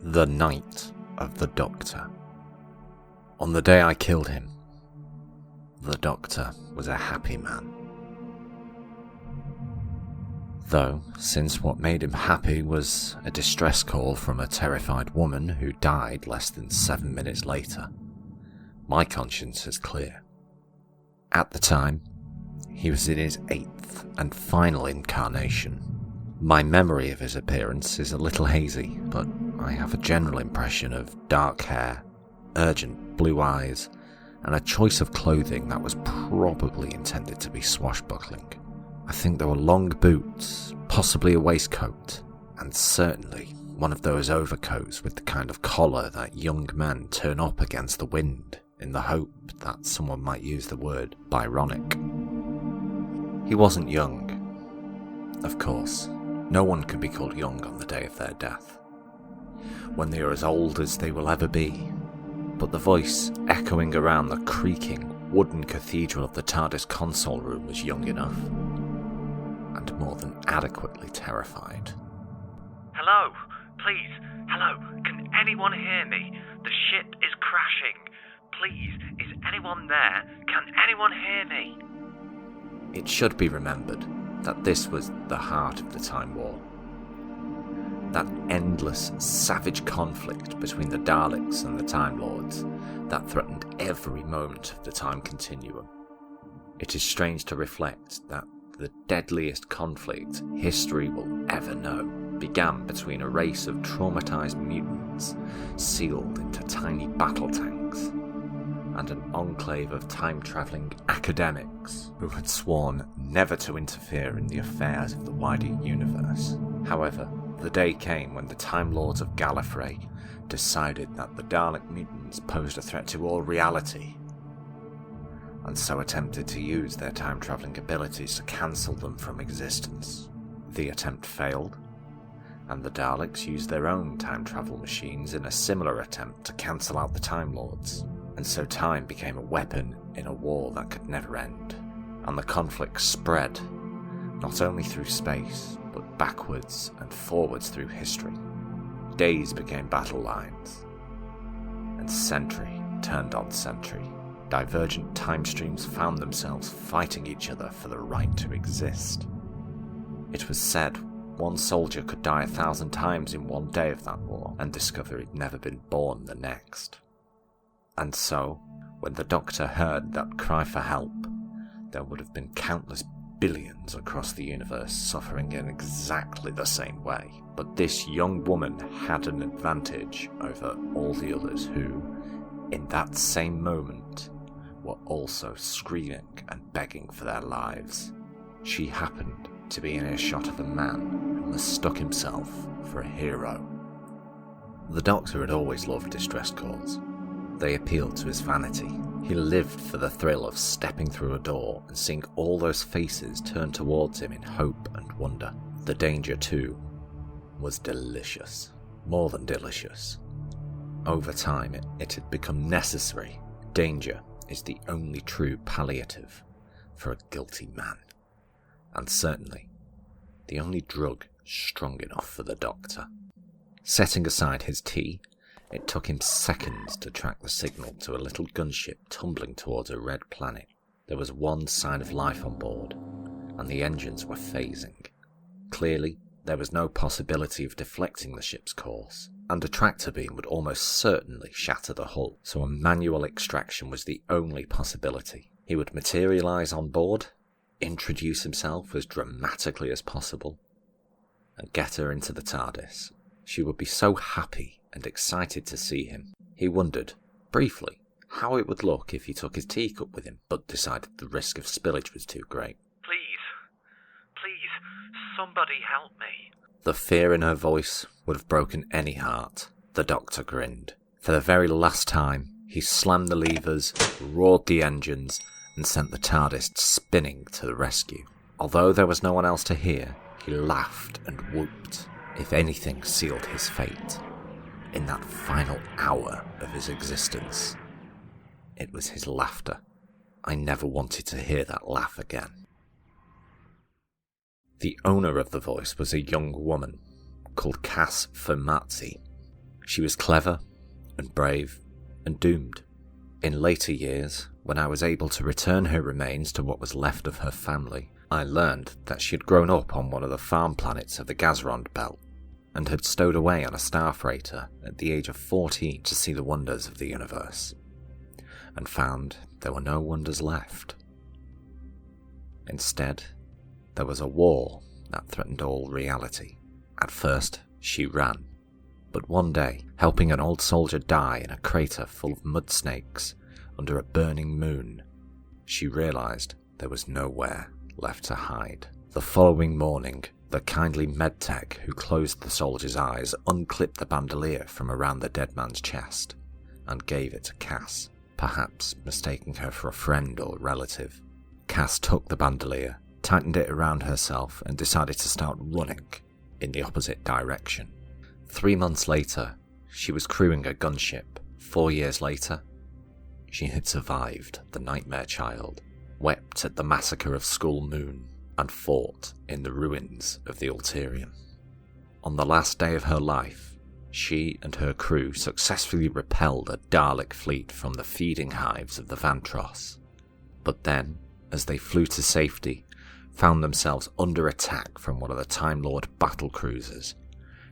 The night of the Doctor. On the day I killed him, the Doctor was a happy man. Though, since what made him happy was a distress call from a terrified woman who died less than 7 minutes later, my conscience is clear. At the time, he was in his 8th and final incarnation. My memory of his appearance is a little hazy, but I have a general impression of dark hair, urgent blue eyes, and a choice of clothing that was probably intended to be swashbuckling. I think there were long boots, possibly a waistcoat, and certainly one of those overcoats with the kind of collar that young men turn up against the wind in the hope that someone might use the word Byronic. He wasn't young, of course. No one can be called young on the day of their death, when they are as old as they will ever be. But the voice echoing around the creaking wooden cathedral of the TARDIS console room was young enough, and more than adequately terrified. Hello? Please? Hello? Can anyone hear me? The ship is crashing. Please, is anyone there? Can anyone hear me? It should be remembered that this was the heart of the Time War. That endless, savage conflict between the Daleks and the Time Lords that threatened every moment of the time continuum. It is strange to reflect that the deadliest conflict history will ever know began between a race of traumatized mutants sealed into tiny battle tanks and an enclave of time-travelling academics who had sworn never to interfere in the affairs of the wider universe. However, the day came when the Time Lords of Gallifrey decided that the Dalek mutants posed a threat to all reality, and so attempted to use their time-travelling abilities to cancel them from existence. The attempt failed, and the Daleks used their own time-travel machines in a similar attempt to cancel out the Time Lords. And so time became a weapon in a war that could never end, and the conflict spread, not only through space, but backwards and forwards through history. Days became battle lines, and century turned on century. Divergent time streams found themselves fighting each other for the right to exist. It was said one soldier could die 1,000 times in one day of that war, and discover he'd never been born the next. And so, when the Doctor heard that cry for help, there would have been countless billions across the universe suffering in exactly the same way. But this young woman had an advantage over all the others who, in that same moment, were also screaming and begging for their lives. She happened to be in earshot of a man who mistook himself for a hero. The Doctor had always loved distress calls. They appealed to his vanity. He lived for the thrill of stepping through a door and seeing all those faces turn towards him in hope and wonder. The danger, too, was delicious. More than delicious. Over time, it had become necessary. Danger is the only true palliative for a guilty man. And certainly, the only drug strong enough for the Doctor. Setting aside his tea, it took him seconds to track the signal to a little gunship tumbling towards a red planet. There was one sign of life on board, and the engines were phasing. Clearly, there was no possibility of deflecting the ship's course, and a tractor beam would almost certainly shatter the hull, so a manual extraction was the only possibility. He would materialise on board, introduce himself as dramatically as possible, and get her into the TARDIS. She would be so happy and excited to see him. He wondered, briefly, how it would look if he took his teacup with him, but decided the risk of spillage was too great. Please, somebody help me. The fear in her voice would have broken any heart. The Doctor grinned. For the very last time, he slammed the levers, roared the engines, and sent the TARDIS spinning to the rescue. Although there was no one else to hear, he laughed and whooped. If anything sealed his fate, in that final hour of his existence, it was his laughter. I never wanted to hear that laugh again. The owner of the voice was a young woman called Cass Fermazzi. She was clever and brave and doomed. In later years, when I was able to return her remains to what was left of her family, I learned that she had grown up on one of the farm planets of the Gazrond belt and had stowed away on a star freighter at the age of 14 to see the wonders of the universe, and found there were no wonders left. Instead, there was a war that threatened all reality. At first, she ran, but one day, helping an old soldier die in a crater full of mud snakes under a burning moon, she realized there was nowhere left to hide. The following morning, the kindly medtech who closed the soldier's eyes unclipped the bandolier from around the dead man's chest and gave it to Cass, perhaps mistaking her for a friend or relative. Cass took the bandolier, tightened it around herself, and decided to start running in the opposite direction. 3 months later, she was crewing a gunship. 4 years later, she had survived the Nightmare Child, wept at the massacre of Skull Moon, and fought in the ruins of the Alterium. On the last day of her life, she and her crew successfully repelled a Dalek fleet from the feeding hives of the Vantros. But then, as they flew to safety, found themselves under attack from one of the Time Lord battle cruisers,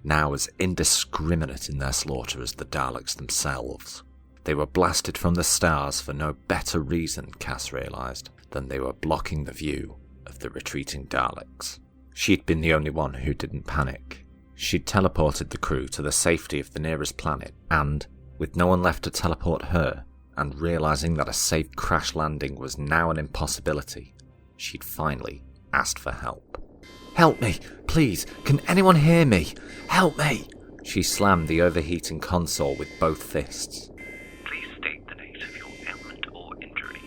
now as indiscriminate in their slaughter as the Daleks themselves. They were blasted from the stars for no better reason, Cass realised, than they were blocking the view of the retreating Daleks. She'd been the only one who didn't panic. She'd teleported the crew to the safety of the nearest planet, and, with no one left to teleport her, and realising that a safe crash landing was now an impossibility, she'd finally asked for help. "Help me, please, can anyone hear me? Help me!" She slammed the overheating console with both fists. "Please state the nature of your ailment or injury,"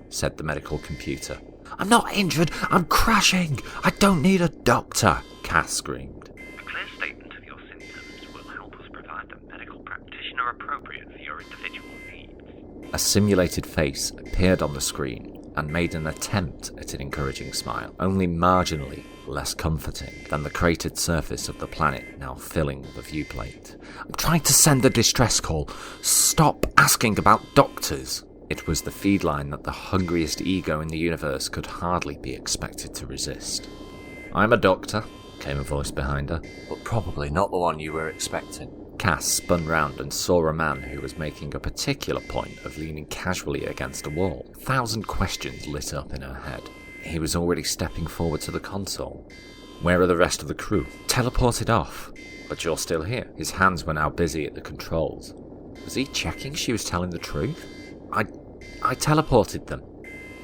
said the medical computer. "I'm not injured, I'm crashing! I don't need a doctor!" Cass screamed. "A clear statement of your symptoms will help us provide the medical practitioner appropriate for your individual needs." A simulated face appeared on the screen and made an attempt at an encouraging smile, only marginally less comforting than the cratered surface of the planet now filling the viewplate. "I'm trying to send a distress call. Stop asking about doctors." It was the feed line that the hungriest ego in the universe could hardly be expected to resist. "I'm a doctor," came a voice behind her, "but probably not the one you were expecting." Cass spun round and saw a man who was making a particular point of leaning casually against a wall. 1,000 questions lit up in her head. He was already stepping forward to the console. "Where are the rest of the crew?" "Teleported off. But you're still here." His hands were now busy at the controls. Was he checking she was telling the truth? I teleported them.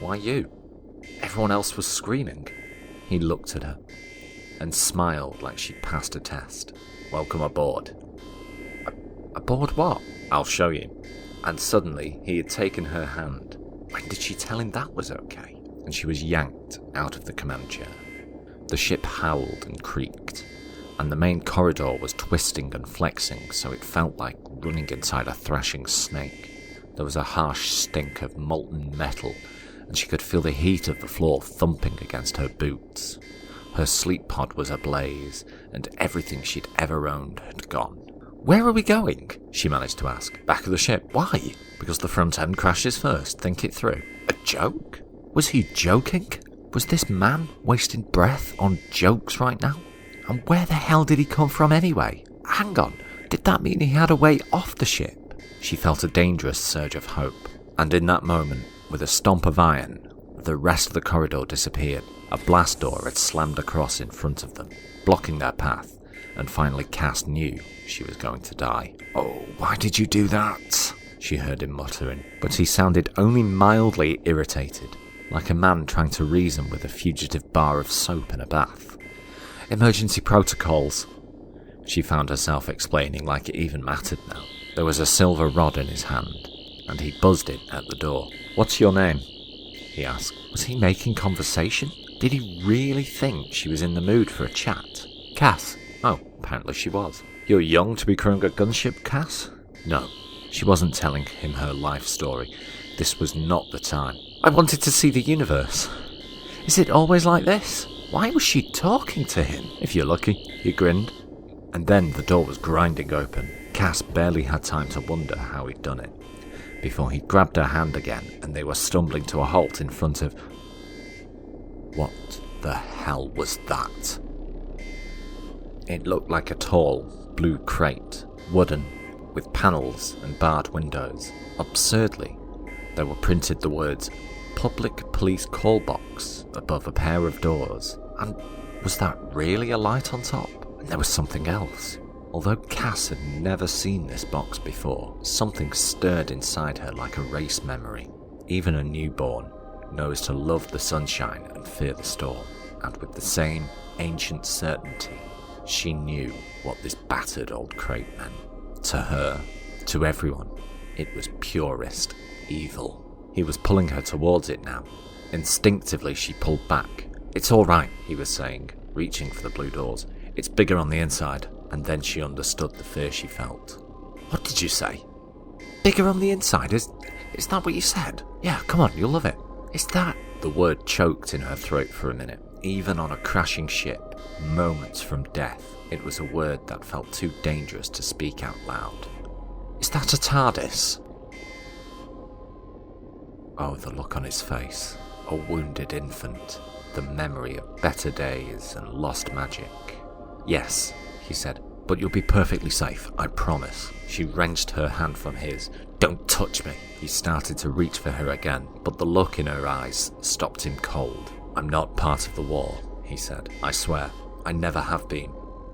Why you? Everyone else was screaming." He looked at her and smiled like she'd passed a test. "Welcome aboard." Aboard what? "I'll show you." And suddenly he had taken her hand. When did she tell him that was okay? And she was yanked out of the command chair. The ship howled and creaked, and the main corridor was twisting and flexing so it felt like running inside a thrashing snake. There was a harsh stink of molten metal, and she could feel the heat of the floor thumping against her boots. Her sleep pod was ablaze, and everything she'd ever owned had gone. "Where are we going?" she managed to ask. "Back of the ship." "Why?" "Because the front end crashes first. Think it through." A joke? Was he joking? Was this man wasting breath on jokes right now? And where the hell did he come from anyway? Hang on, did that mean he had a way off the ship? She felt a dangerous surge of hope, and in that moment, with a stomp of iron, the rest of the corridor disappeared. A blast door had slammed across in front of them, blocking their path, and finally Cass knew she was going to die. "Oh, why did you do that?" she heard him muttering, but he sounded only mildly irritated, like a man trying to reason with a fugitive bar of soap in a bath. "Emergency protocols," she found herself explaining like it even mattered now. There was a silver rod in his hand, and he buzzed it at the door. "What's your name?" he asked. Was he making conversation? Did he really think she was in the mood for a chat? "Cass." Oh, apparently she was. "You're young to be crewing a gunship, Cass?" No, she wasn't telling him her life story. This was not the time. "I wanted to see the universe." "Is it always like this? Why was she talking to him?" "If you're lucky," he grinned. And then the door was grinding open. Cass barely had time to wonder how he'd done it, before he grabbed her hand again and they were stumbling to a halt in front of... What the hell was that? It looked like a tall, blue crate, wooden, with panels and barred windows. Absurdly, there were printed the words "Public Police Call Box" above a pair of doors. And was that really a light on top? And there was something else. Although Cass had never seen this box before, something stirred inside her like a race memory. Even a newborn knows to love the sunshine and fear the storm, and with the same ancient certainty, she knew what this battered old crate meant. To her, to everyone, it was purest evil. He was pulling her towards it now. Instinctively, she pulled back. "It's all right," he was saying, reaching for the blue doors. "It's bigger on the inside." And then she understood the fear she felt. "What did you say? Bigger on the inside? Is that what you said? Yeah, come on, you'll love it. Is that..." The word choked in her throat for a minute. Even on a crashing ship, moments from death, it was a word that felt too dangerous to speak out loud. "Is that a TARDIS?" Oh, the look on his face. A wounded infant. The memory of better days and lost magic. "Yes," he said, "but you'll be perfectly safe, I promise." She wrenched her hand from his. "Don't touch me." He started to reach for her again, but the look in her eyes stopped him cold. "I'm not part of the war," he said. "I swear, I never have been."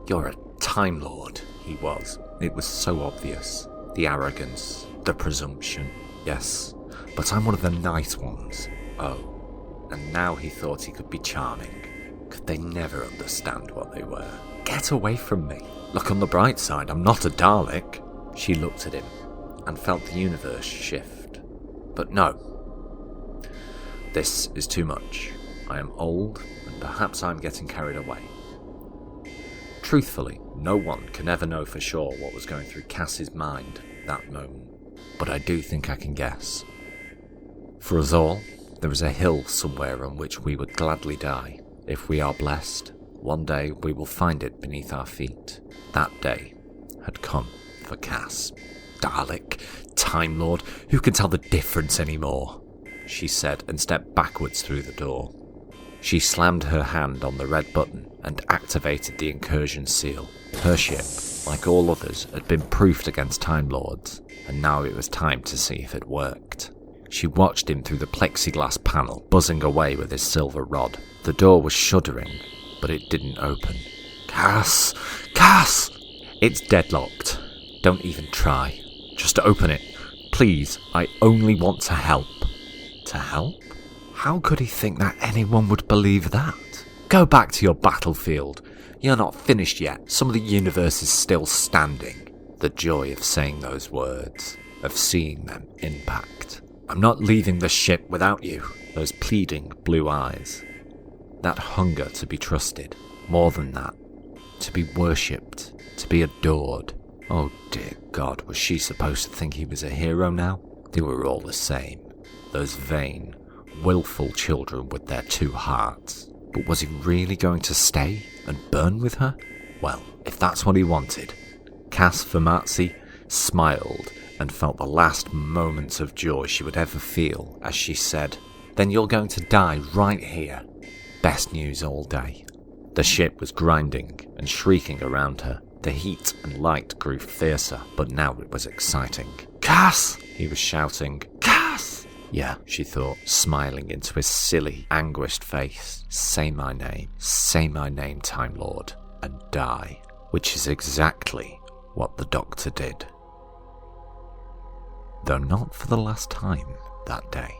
"You're a Time Lord," he was. It was so obvious. The arrogance, the presumption. "Yes, but I'm one of the nice ones." Oh, and now he thought he could be charming. Could they never understand what they were? "Get away from me. Look on the bright side, I'm not a Dalek." She looked at him and felt the universe shift. "But no. This is too much. I am old, and perhaps I'm getting carried away." Truthfully, no one can ever know for sure what was going through Cass's mind that moment, but I do think I can guess. For us all, there is a hill somewhere on which we would gladly die. If we are blessed, one day we will find it beneath our feet. That day had come for Cass. "Dalek, Time Lord, who can tell the difference anymore?" she said, and stepped backwards through the door. She slammed her hand on the red button and activated the incursion seal. Her ship, like all others, had been proofed against Time Lords, and now it was time to see if it worked. She watched him through the plexiglass panel, buzzing away with his silver rod. The door was shuddering, but it didn't open. "Cass! Cass!" "It's deadlocked. Don't even try. Just open it. Please, I only want to help." To help? How could he think that anyone would believe that? "Go back to your battlefield. You're not finished yet. Some of the universe is still standing." The joy of saying those words, of seeing them impact. "I'm not leaving the ship without you." Those pleading blue eyes. That hunger to be trusted. More than that. To be worshipped. To be adored. Oh dear God, was she supposed to think he was a hero now? They were all the same. Those vain, willful children with their two hearts. But was he really going to stay and burn with her? Well, if that's what he wanted. Cass Fermazzi smiled and felt the last moments of joy she would ever feel as she said, "Then you're going to die right here." Best news all day. The ship was grinding and shrieking around her. The heat and light grew fiercer, but now it was exciting. "Cass!" he was shouting. "Cass!" Yeah, she thought, smiling into his silly, anguished face. Say my name, Time Lord, and die. Which is exactly what the Doctor did. Though not for the last time that day.